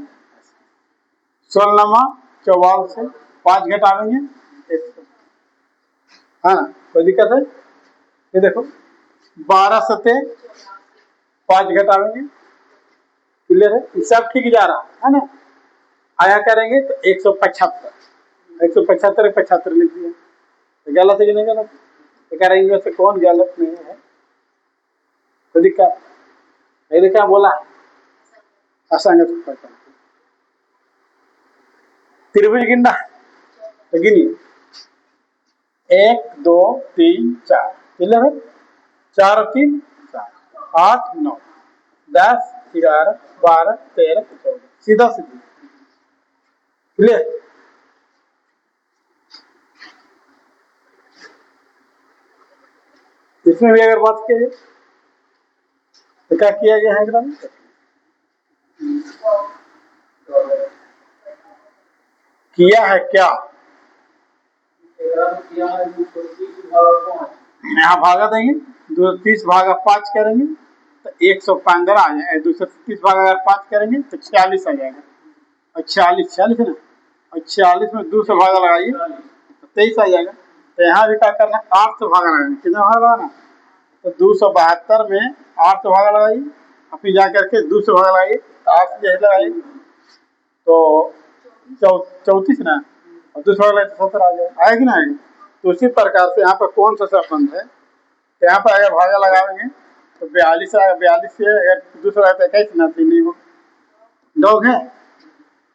16 44 से 5 घटाएंगे 100, है ना। कोई दिक्कत है? ये देखो 12 सते 5 घटाएंगे, क्लियर है। ये सब ठीक जा रहा है ना। आया करेंगे तो 175 75 लिख दिया। तो गलत है कि नहीं गलत? तो कह रहे हैं कौन गलत नहीं है? तो दिक्कत नहीं, क्या बोला है? असंगत त्रिभुज गिनना तो गिनिए 1 2 3 4, क्लियर है। 4 और 3 4, 8 9 10 11 12 13 14, सीधा सीधी, क्लियर। इसमें भी अगर बात की तो क्या किया गया है एकदम? किया है क्या? यहाँ भागा देंगे, 230 भागा 5 करेंगे तो 115 आ जाएगा। 230 भागा अगर 5 करेंगे तो 46 आ जाएगा। और 46 है ना, और 46 में 200 भागा लगाइए तो 23 आ जाएगा। तो यहाँ भी क्या करना है? 800 भागा लगाना। कितना भागा लगाना? तो 272 में 800 भागा लगाइए और फिर जा करके 200 भागा लगाइए तो 8 से लगाइए तो 34 ना, और 200 भागा तो 70 आ जाएगा। आएगी ना? आएगी। तो उसी प्रकार से यहाँ पर कौन सा संबंध है? तो यहाँ पर अगर भागा लगाएंगे तो 42 आएगा। 42 से अगर 200 आएगा तो 21 ना, 3 नहीं हो, डॉग है।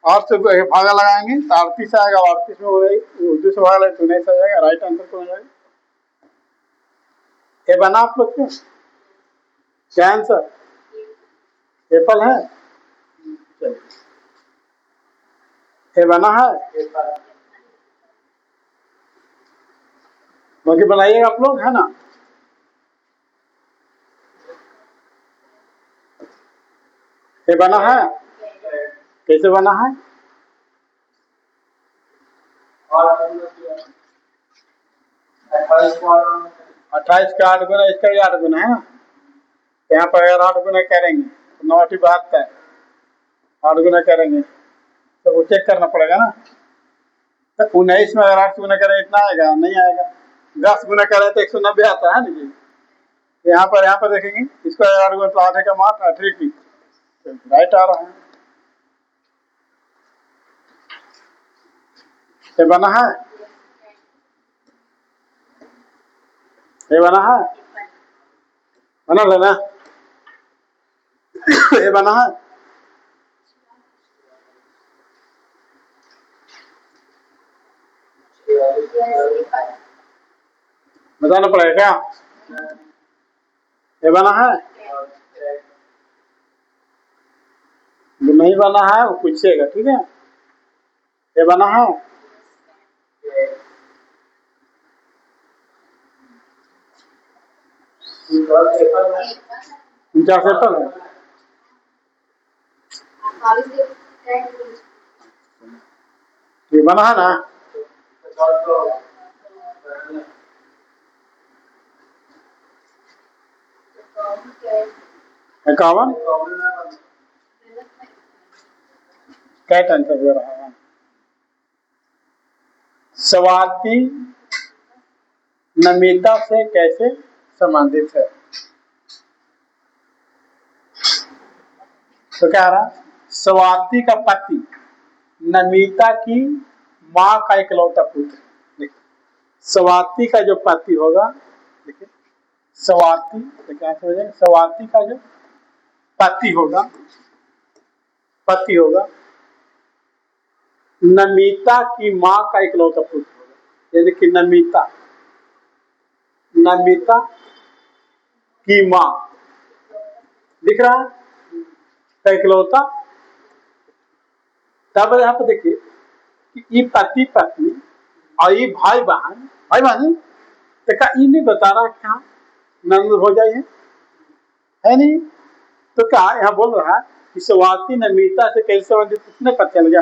और से भागा लगाएंगे तो 38 आएगा, 38 में हो गई, उर्दू से भागा लगे तो 19 आ जाएगा। राइट आंसर कौन हो जाएगा? ये बना आप लोग के क्या आंसर? एप्पल है। चलिए, ये बना है। बाकी बनाइएगा आप लोग, है ना? ये बना है। कैसे बना है? 28 का 8 गुना, इसका भी 8 गुना है ना। यहाँ पर अगर 8 गुना करेंगे तो 9 8 72, 8 गुना करेंगे तो वो चेक करना पड़ेगा ना। तो 19 में अगर 8 गुना करें इतना आएगा? नहीं आएगा। 10 गुना करें तो 190 आता है ना जी। यहाँ पर देखेंगे, इसको 8 गुना तो 8 का मात्र 8 की राइट आ रहा है। ये बना है। ये बना है। बना लेना। ये बना है। बताना पड़ेगा क्या? ये बना है। जो नहीं बना है वो पूछिएगा, ठीक है? ये बना है। 49 एप्पल है। ये बना है ना। 51 क्या आंसर दे रहा है? स्वाति नमिता से कैसे संबंधित है? तो क्या रहा? स्वाति का पति नमिता की माँ का इकलौता पुत्र। देखिए, स्वाति का जो पति होगा, देखिए स्वाति, क्या समझे? स्वाति का जो पति होगा, पति होगा नमिता की माँ का इकलौता पुत्र होगा। यानी कि नमिता, नमिता की माँ, दिख रहा है का इकलौता। तब यहाँ पे देखिए कि ये पति पत्नी और ये भाई बहन, भाई बहन तो क्या ये नहीं बता रहा क्या नंद हो जाए है नहीं? तो क्या यहाँ बोल रहा है कि स्वाति नमिता से कैसे संबंधित, कितने पता चल गया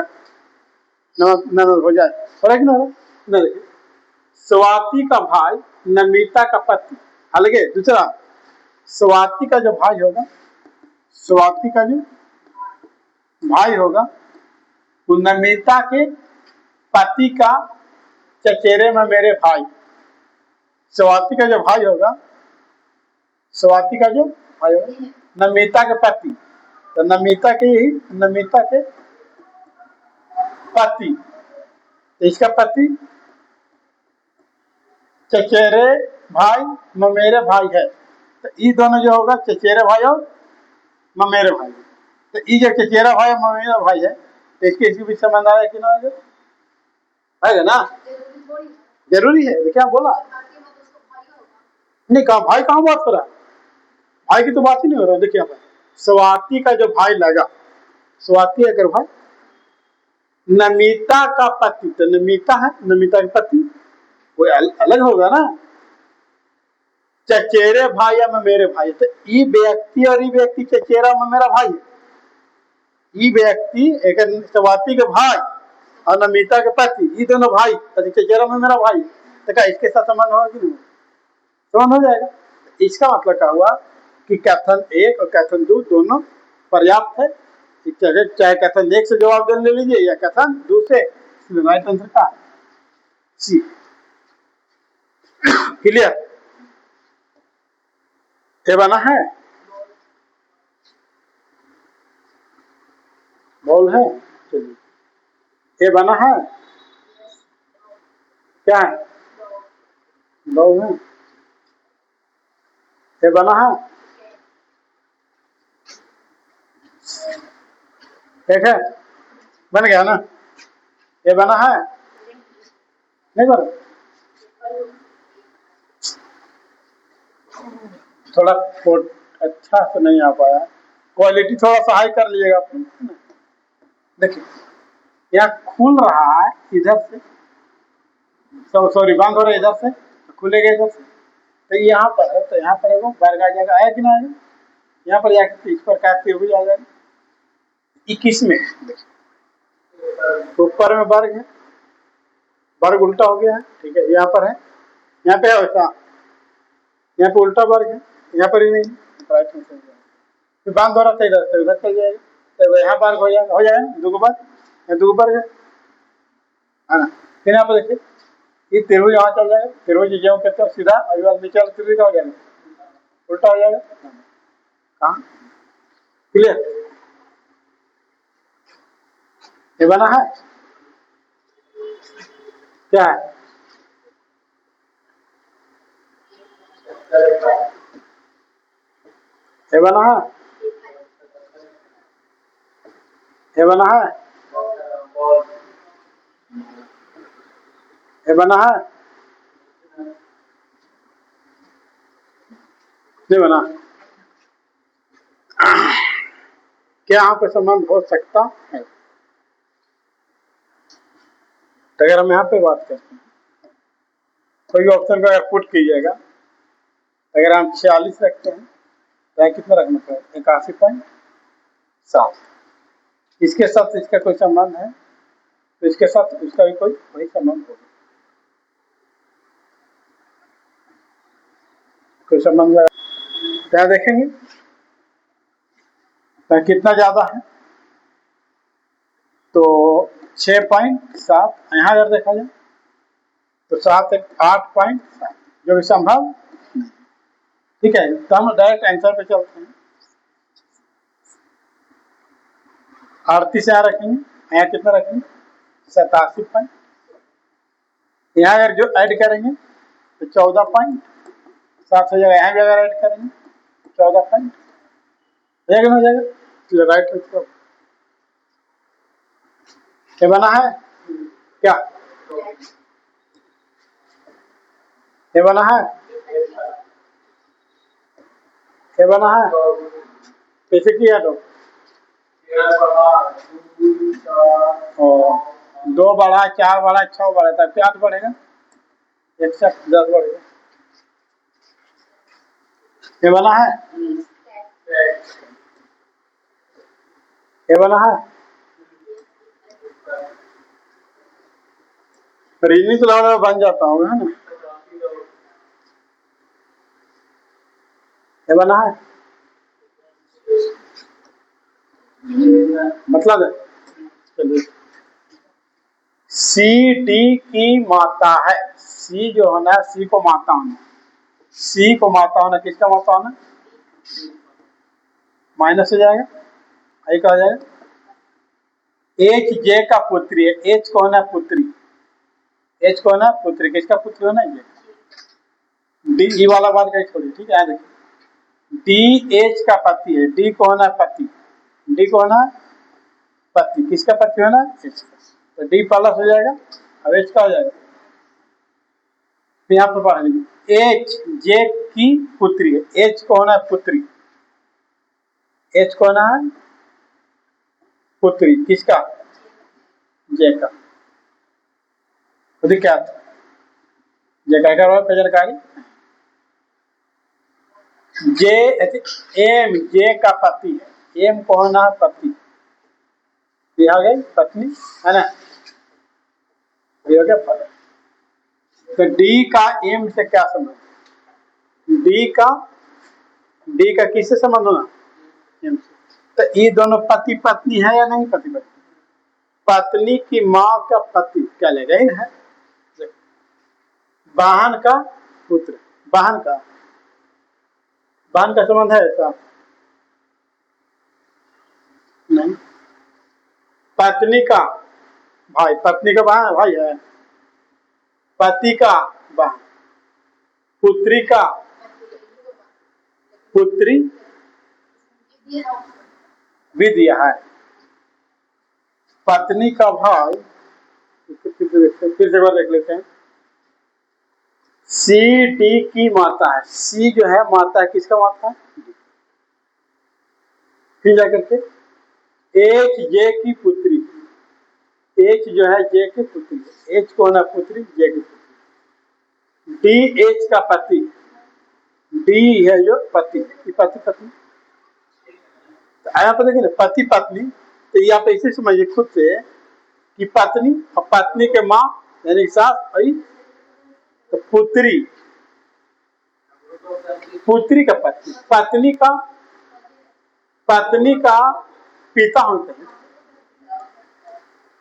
नंद हो जाए? हो रहा कि ना? देखिए, स्वाति का भाई नमिता का पति अलग है। दूसरा, स्वाति का जो भाई होगा, स्वाति का जो भाई होगा वो नमिता के पति का चचेरे में मेरे भाई। स्वाति का जो भाई होगा, स्वाति का जो भाई होगा नमिता के पति, तो नमिता के ही, नमिता के पति, इसका पति चचेरे भाई ममेरे भाई है। तो ये दोनों जो होगा चचेरे भाई और ममेरे भाई। तो ये जो चचेरा भाई और ममेरा भाई है तो इसके भी संबंध आया कि ना आएगा ना? जरूरी है। क्या बोला? नहीं कहा भाई, कहाँ बात कर रहा है? भाई की तो बात ही नहीं हो रहा। देखिए स्वाति का जो भाई लगा, स्वाति अगर भाई नमिता का पति, तो नमिता है, नमिता का पति वो अलग होगा ना। चचेरे भाई या मेरे भाई, तो ये व्यक्ति और ये व्यक्ति चचेरा में मेरा भाई है। ये व्यक्ति एक स्वाति के भाई और नमिता के पति, ये दोनों भाई, चचेरा में मेरा भाई, तो क्या इसके साथ संबंध होगा कि नहीं? संबंध हो जाएगा। इसका मतलब क्या हुआ कि कथन 1 और कथन 2 दोनों पर्याप्त है। चाहे कथन 1 से जवाब दे ले लीजिए या कथन 2 से। राइट आंसर का सी। क्लियर? ये बना है। बॉल है। चलिए, ये बना है। क्या है? बॉल है। ये बना है। ठीक है, बन गया ना? ये बना है नहीं बना? थोड़ा अच्छा से नहीं आ पाया, क्वालिटी थोड़ा सा हाई कर लीजिएगा अपने। देखिए यहाँ खुल रहा है इधर से, सॉरी बंद हो रहा है इधर से, खुलेगा इधर से, तो यहाँ पर है, तो यहाँ पर वर्ग आ जाएगा, आया कि ना आएगा? यहाँ पर जाकर इस पर काटते हुए आ जाएगा 21 में। ऊपर में वर्ग है, वर्ग उल्टा हो गया है, ठीक है, यहाँ पर है, यहाँ पे है वैसा, यहाँ पे उल्टा वर्ग है, यहाँ पर ही नहीं, राइट में चल जाएगा, फिर बांध द्वारा इधर से उधर चल जाएगा, तो यहाँ वर्ग हो जाएगा दो बार, यहाँ दो वर्ग है ना। फिर यहाँ पर देखिए ये त्रिभुज यहाँ चल जाएगा, त्रिभुज जो कहते हैं सीधा, अभी नीचे त्रिभुज का हो जाएगा, उल्टा हो जाएगा। कहाँ क्लियर? ये बना है क्या है? ये बना है, ये बना है, ये बना है, नहीं बना? क्या यहाँ पे संबंध हो सकता है? तो अगर हम यहाँ पे बात करते हैं, कोई ऑप्शन को अगर पुट कीजिएगा, अगर हम 46 रखते हैं तो यहाँ कितना रखना पड़ेगा? 81.7। इसके साथ इसका कोई संबंध है तो इसके साथ उसका भी कोई वही संबंध होगा, कोई संबंध क्या देखेंगे तो कितना ज्यादा है, तो 6.7, यहाँ अगर देखा जाए तो 8.7, जो भी संभव नहीं। ठीक है, तो हम डायरेक्ट आंसर पे चलते हैं। 38 यहाँ रखेंगे, यहाँ कितना रखेंगे? 87 यहाँ अगर जो ऐड करेंगे तो 14.7 हो जाएगा, यहाँ भी अगर ऐड करेंगे 14 हो जाएगा, राइट। ये बना है क्या? ये बना है, ये बना है, कैसे किया? तो 2 बढ़ा, 4 बढ़ा, 6 बढ़ा, तब 8 बढ़ेगा, 110 बढ़ेगा। ये बना है, ये बना है, रीजनिंग तो लगा बन जाता हूँ, है ना? ये बना है, मतलब चलिए सी डी की माता है, सी जो होना है, सी को माता होना, सी को माता होना, किसका माता होना? माइनस हो जाएगा, आई का हो जाएगा, एच जे का पुत्री है, एच को होना पुत्री, एच को होना पुत्री, किसका पुत्री होना? ये डी ई वाला बात कहीं छोड़ी, ठीक है, देखिए डी एच का पति है, डी को होना पति, डी को होना पति, किसका पति होना? एच का, तो डी प्लस हो जाएगा, अब एच का हो जाएगा। यहाँ पर पढ़ लीजिए, एच जे की पुत्री है, एच को होना पुत्री, एच को होना है पुत्री, किसका? जे का। क्या जे का जानकारी, जे एम जे का पति है, एम को होना पति, ये आ गई पत्नी, है ना? ये हो गया फल। तो डी का एम से क्या संबंध? डी का किससे संबंध होना? एम से। तो ये दोनों पति पत्नी है या नहीं? पति पत्नी, पत्नी की माँ का पति क्या लेगा? इन है, वाहन का पुत्र, वाहन का संबंध है ऐसा नहीं, पत्नी का भाई, पत्नी का भाई है, पति का बहन, पुत्री का पुत्री भी दिया है, पत्नी का भाई, फिर से बार देख लेते हैं। सी डी की माता है, सी जो है माता है, किसका माता है? फिर जाकर के एच जे की पुत्री, एच जो है जे की पुत्री, एच कौन है? पुत्री, जे की पुत्री। डी एच का पति, डी है जो पति, पति पत्नी, यहाँ पर देखिए पति पत्नी, तो ये आप ऐसे समझिए खुद से कि पत्नी और पत्नी के माँ यानी सास, तो पुत्री, पुत्री का पति, पत्नी का पिता होते हैं।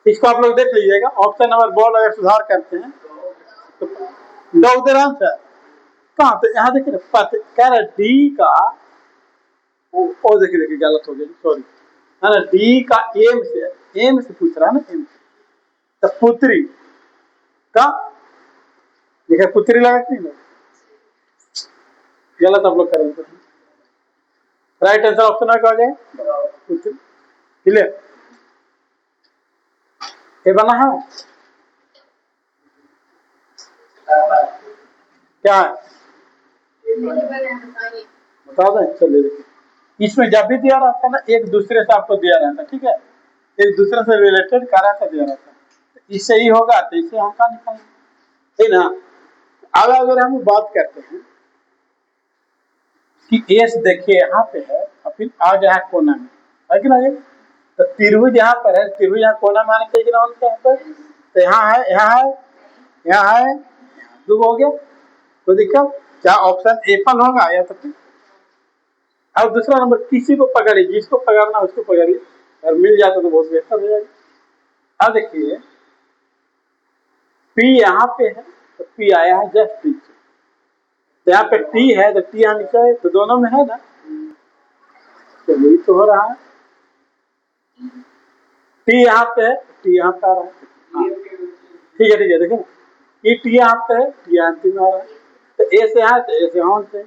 इसको आप लोग देख लीजिएगा, ऑप्शन नंबर बोर्ड अगर सुधार करते हैं तो डॉक्टर आंसर कहाँ? तो यहाँ देखिए पति कह रहा डी का, ओ देखिए गलत हो गया, सॉरी, है ना, डी का एम से पूछ रहा है ना, एम से, तो पुत्री का देखिए पुत्री लगा कि नहीं, गलत आप लोग करेंगे। राइट आंसर ऑप्शन में क्या हो जाएगा? पुत्री। क्लियर? ये बना है क्या है? बता दें, चलिए देखिए, इसमें जब भी दिया रहता है ना, एक दूसरे से आपको दिया रहता है, ठीक है, एक दूसरे से रिलेटेड कार्य से दिया रहता है, इससे ही होगा तो इससे हम का निकालेंगे, ठीक ना। अब अगर हम बात करते हैं कि एस देखिए यहाँ पे है और फिर आ गया है कोना में, है कि नहीं, तो त्रिभुज यहाँ पर है, त्रिभुज यहाँ कोना में आने चाहिए ना, यहाँ पर, तो यहाँ है, यहाँ है, यहाँ है, दो हो गया, कोई दिक्कत? क्या ऑप्शन एपल होगा या तो? अब दूसरा नंबर, किसी को पकड़िए, जिसको पकड़ना उसको पकड़िए, अगर मिल जाता तो बहुत बेहतर हो जाएगा। अब देखिए पी यहाँ पे है, तो पी आया है जस्ट नीचे, तो यहाँ पे टी है तो टी यहाँ नीचे है, तो दोनों में है ना, तो वही तो हो रहा है, टी यहाँ पे है, टी यहाँ पे आ रहा है, ठीक है देखिए ना, ई टी यहाँ पे है, टी यहाँ टी में आ रहा है, तो ए से यहाँ, तो ए से यहाँ से,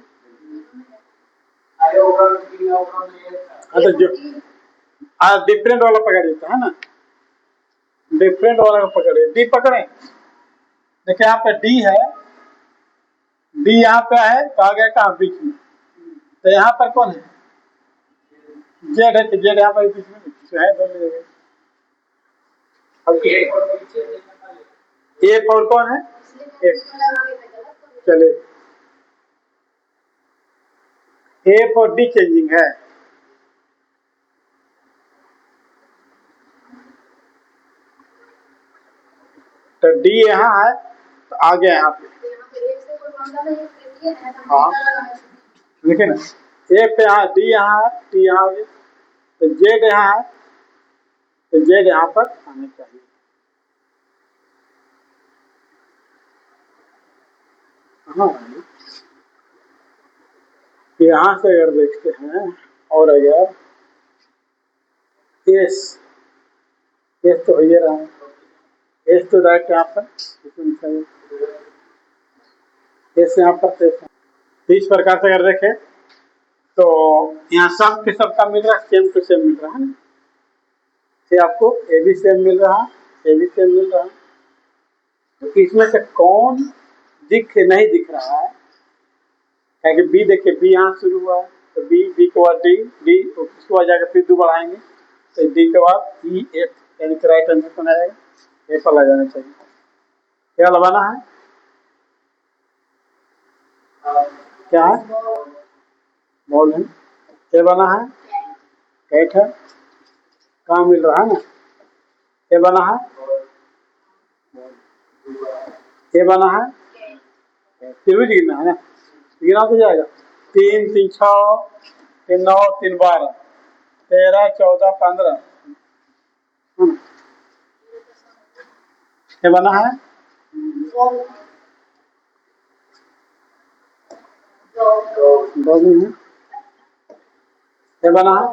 तो जो डिफरेंट वाला पकड़िए, है ना, डिफरेंट वाला पकड़िए, डी पकड़े, देखिए यहाँ पे डी है, डी यहाँ पे है, तो आ गया कहाँ? बीच में, तो यहाँ पर कौन है? जेड है, तो जेड यहाँ पर बीच में है, दोनों जगह। ए फॉर कौन है? चलिए ए फॉर डी चेंजिंग है, तो डी यहाँ है, तो आ गया यहाँ पे, हाँ देखिए ना, ए पे यहाँ, डी यहाँ है, टी यहाँ आ गया, तो जेड यहाँ है, तो जेड यहाँ पर आना चाहिए। हाँ, यहाँ से अगर देखते हैं, और अगर एस, एस तो हो ही रहा है, एस तो डायरेक्ट यहाँ पर, एस यहाँ पर, तो इस प्रकार से अगर देखें तो यहाँ सब के सब का मिल रहा है, सेम टू सेम मिल रहा है ना, से आपको ए भी सेम मिल रहा है, ए भी सेम मिल रहा है, तो इसमें से कौन नहीं दिख रहा है, क्योंकि बी देखिए, बी यहाँ शुरू हुआ है, तो बी, बी के बाद डी, डी उसके बाद जाकर फिर दो बढ़ाएंगे, तो डी के बाद ई एफ, यानी कि राइट आंसर कौन आएगा? ए पर आ जाना चाहिए। क्या लगाना है? क्या है? बॉल है, क्या बना है? कैट है, कहाँ मिल रहा है ना, क्या बना है? ये बना है, त्रिभुज गिरना है ना, गिना तो जाएगा, 3 3 6 3 9 3 12 13 14 15, ये बना है, दो दिन है, ये बना है,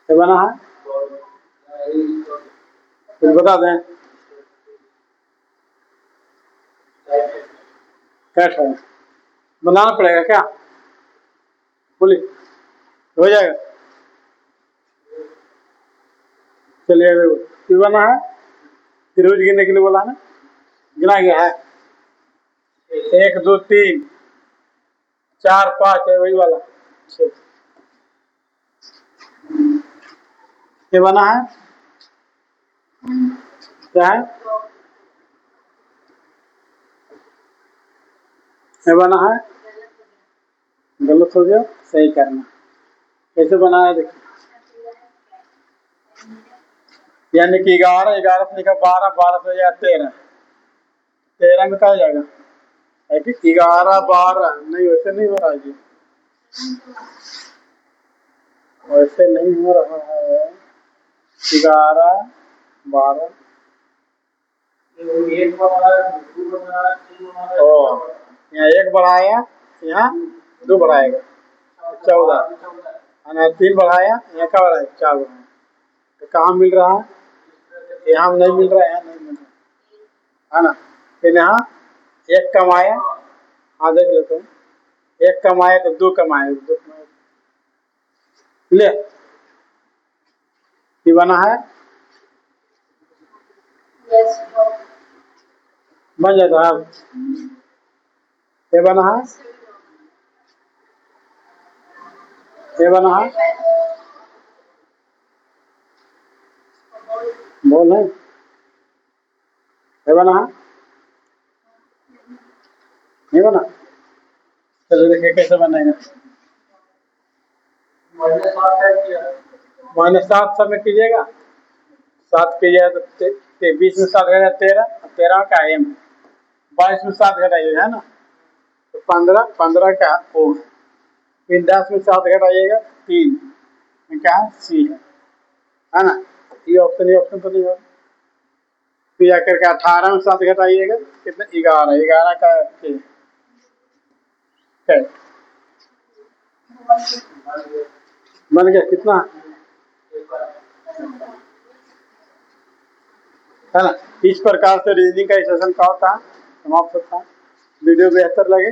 ये बना है, कुछ बता दें, कैट है, बनाना पड़ेगा क्या? बोलिए, हो जाएगा, चलिए ये बना है, त्रिभुज गिनने के लिए बोला ना, गिना गया है 1 2 3 4 5 है वही वाला 6। ये बना है क्या है, ये बना है, गलत हो गया, सही करना। कैसे बना है देखिए, यानी कि 11 11 से लेकर 12 12 से या 13 13 में क्या हो जाएगा, है कि 11 12 नहीं, वैसे नहीं हो रहा है जी, वैसे नहीं हो रहा है। 11 12 ओ, यहाँ 1 बढ़ाया, यहाँ 2 बढ़ाएगा 14, और 3 बढ़ाया, यहाँ क्या बढ़ाया 4 बढ़ाया, तो कहाँ मिल रहा है, यहाँ नहीं मिल रहा है, यहाँ नहीं मिल रहा है ना। फिर यहाँ 1 कमाया, हाँ देख लेते हैं, 1 कमाया तो 2 कमाए, 2 कमाए ले, ये बना है, बन जाता है। ये बना है, ये बना है, बोल है, ये बना है, नहीं बना। चलो देखिए कैसे बनेगा, -7 सब में कीजिएगा, 7 कीजिएगा तो 20 में 7 घटा 13, 13 का एम, 22 में 7 घटाइएगा है ना, तो 15 15 का ओ, फिर 10 में 7 घटाइएगा 3 में क्या है, सी है ना। ये ऑप्शन तो नहीं होगा। फिर जाकर के 18 में 7 घटाइएगा कितने, 11 11 का बन गया कितना है ना। इस प्रकार से रीजनिंग का सेशन का होता है, समाप्त होता है। वीडियो बेहतर लगे